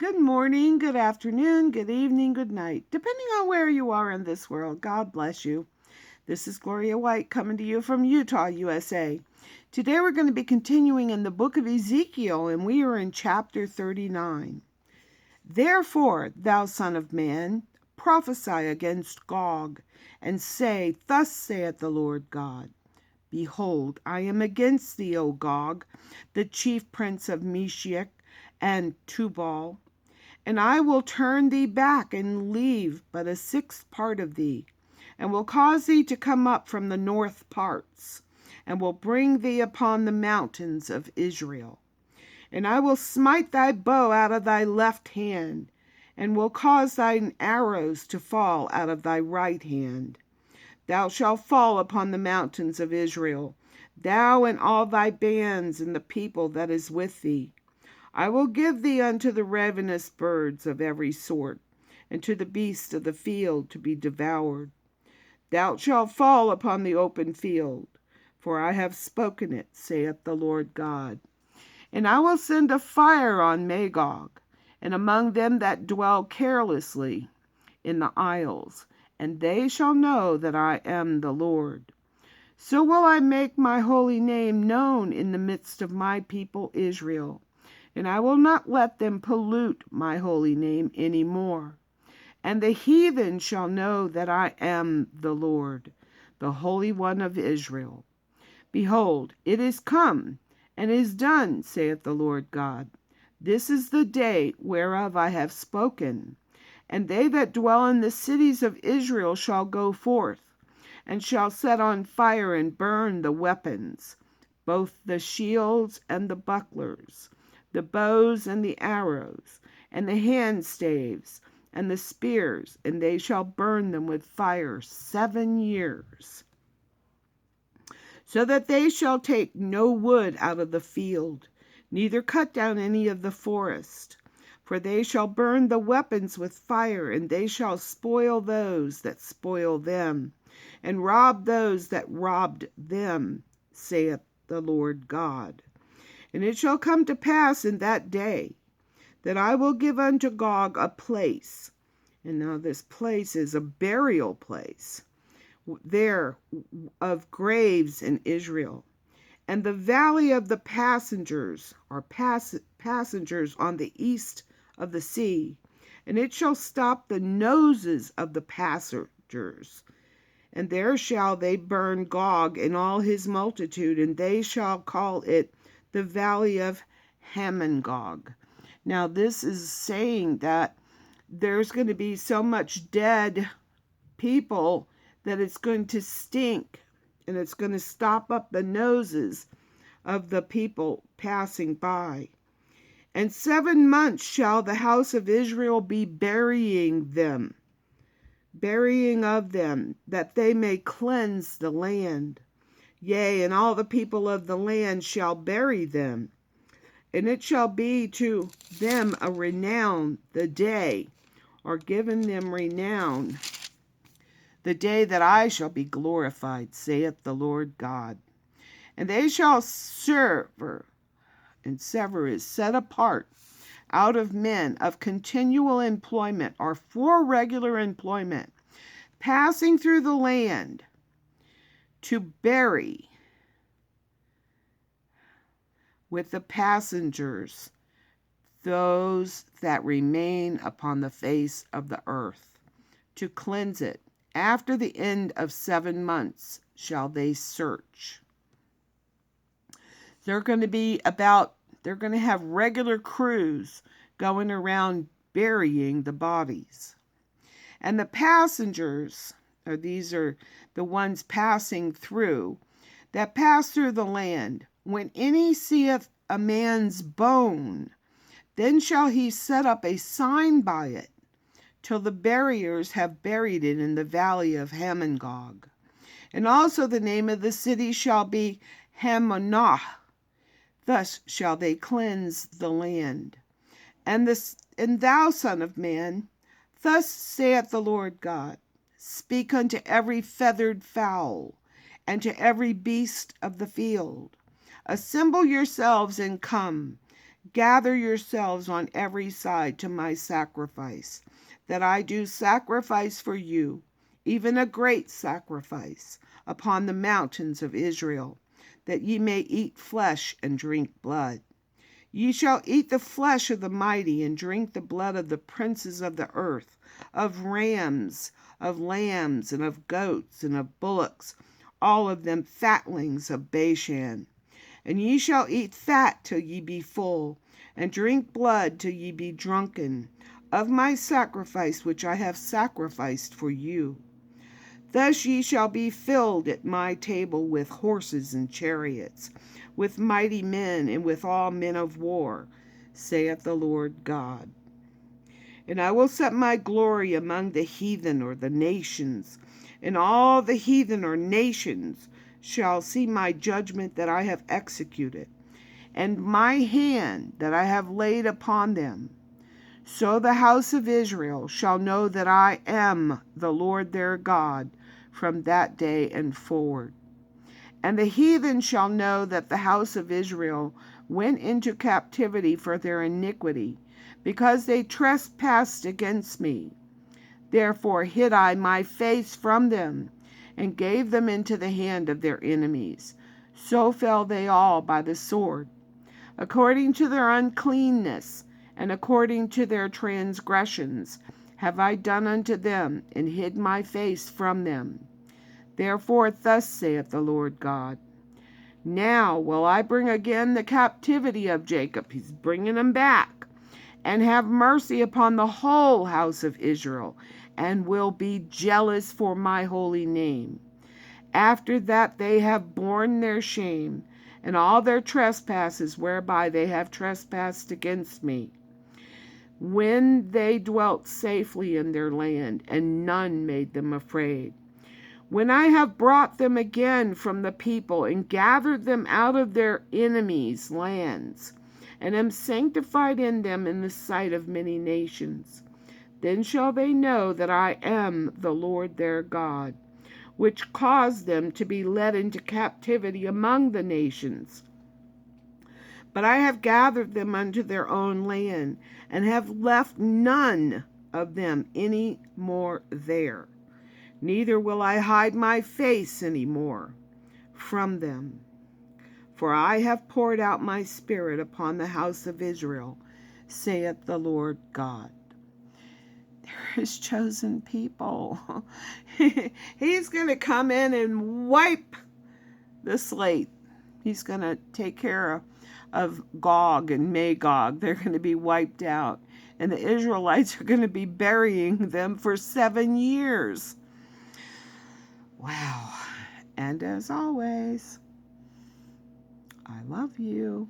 Good morning, good afternoon, good evening, good night, depending on where you are in this world. God bless you. This is Gloria White coming to you from Utah, USA. Today we're going to be continuing in the book of Ezekiel, and we are in chapter 39. Therefore, thou son of man, prophesy against Gog, and say, Thus saith the Lord God, Behold, I am against thee, O Gog, the chief prince of Meshech and Tubal, and I will turn thee back and leave but a sixth part of thee, and will cause thee to come up from the north parts, and will bring thee upon the mountains of Israel. And I will smite thy bow out of thy left hand, and will cause thine arrows to fall out of thy right hand. Thou shalt fall upon the mountains of Israel, thou and all thy bands, and the people that is with thee. I will give thee unto the ravenous birds of every sort, and to the beasts of the field to be devoured. Thou shalt fall upon the open field, for I have spoken it, saith the Lord God. And I will send a fire on Magog, and among them that dwell carelessly in the isles, and they shall know that I am the Lord. So will I make my holy name known in the midst of my people Israel, and I will not let them pollute my holy name any more. And the heathen shall know that I am the Lord, the Holy One of Israel. Behold, it is come, and is done, saith the Lord God. This is the day whereof I have spoken. And they that dwell in the cities of Israel shall go forth, and shall set on fire and burn the weapons, both the shields and the bucklers, the bows and the arrows, and the handstaves, and the spears, and they shall burn them with fire 7 years, so that they shall take no wood out of the field, neither cut down any of the forest. For they shall burn the weapons with fire, and they shall spoil those that spoil them, and rob those that robbed them, saith the Lord God. And it shall come to pass in that day that I will give unto Gog a place. And now this place is a burial place there of graves in Israel. And the valley of the passengers, or passengers on the east of the sea. And it shall stop the noses of the passengers. And there shall they burn Gog and all his multitude, and they shall call it the valley of Hamon-Gog. Now this is saying that there's going to be so much dead people that it's going to stink, and it's going to stop up the noses of the people passing by. And 7 months shall the house of Israel be burying of them, that they may cleanse the land. Yea, and all the people of the land shall bury them. And it shall be to them a renown the day, or given them renown, the day that I shall be glorified, saith the Lord God. And they shall sever, and sever is set apart, out of men of continual employment, or for regular employment, passing through the land, to bury with the passengers those that remain upon the face of the earth, to cleanse it. After the end of 7 months shall they search. They're going to have regular crews going around burying the bodies. And the passengers, or these are the ones passing through, that pass through the land, when any seeth a man's bone, then shall he set up a sign by it, till the buriers have buried it in the valley of Hamon-Gog. And also the name of the city shall be Hamonah. Thus shall they cleanse the land. And thou, son of man, thus saith the Lord God, speak unto every feathered fowl, and to every beast of the field. Assemble yourselves and come, Gather yourselves on every side to my sacrifice, that I do sacrifice for you, even a great sacrifice, upon the mountains of Israel, that ye may eat flesh and drink blood. Ye shall eat the flesh of the mighty, and drink the blood of the princes of the earth, of rams, of lambs, and of goats, and of bullocks, all of them fatlings of Bashan. And ye shall eat fat till ye be full, and drink blood till ye be drunken, of my sacrifice which I have sacrificed for you. Thus ye shall be filled at my table with horses and chariots, with mighty men, and with all men of war, saith the Lord God. And I will set my glory among the heathen, or the nations, and all the heathen or nations shall see my judgment that I have executed, and my hand that I have laid upon them. So the house of Israel shall know that I am the Lord their God from that day and forward. And the heathen shall know that the house of Israel went into captivity for their iniquity, because they trespassed against me. Therefore hid I my face from them, and gave them into the hand of their enemies. So fell they all by the sword, according to their uncleanness, and according to their transgressions have I done unto them, and hid my face from them. Therefore thus saith the Lord God, now will I bring again the captivity of Jacob. He's bringing them back. And have mercy upon the whole house of Israel, and will be jealous for my holy name. After that they have borne their shame, and all their trespasses whereby they have trespassed against me, when they dwelt safely in their land, and none made them afraid. When I have brought them again from the people, and gathered them out of their enemies' lands, and am sanctified in them in the sight of many nations, then shall they know that I am the Lord their God, which caused them to be led into captivity among the nations. But I have gathered them unto their own land, and have left none of them any more there. Neither will I hide my face any more from them. For I have poured out my spirit upon the house of Israel, saith the Lord God. They're his chosen people. He's going to come in and wipe the slate. He's going to take care of Gog and Magog. They're going to be wiped out. And the Israelites are going to be burying them for 7 years. Wow. And as always, I love you.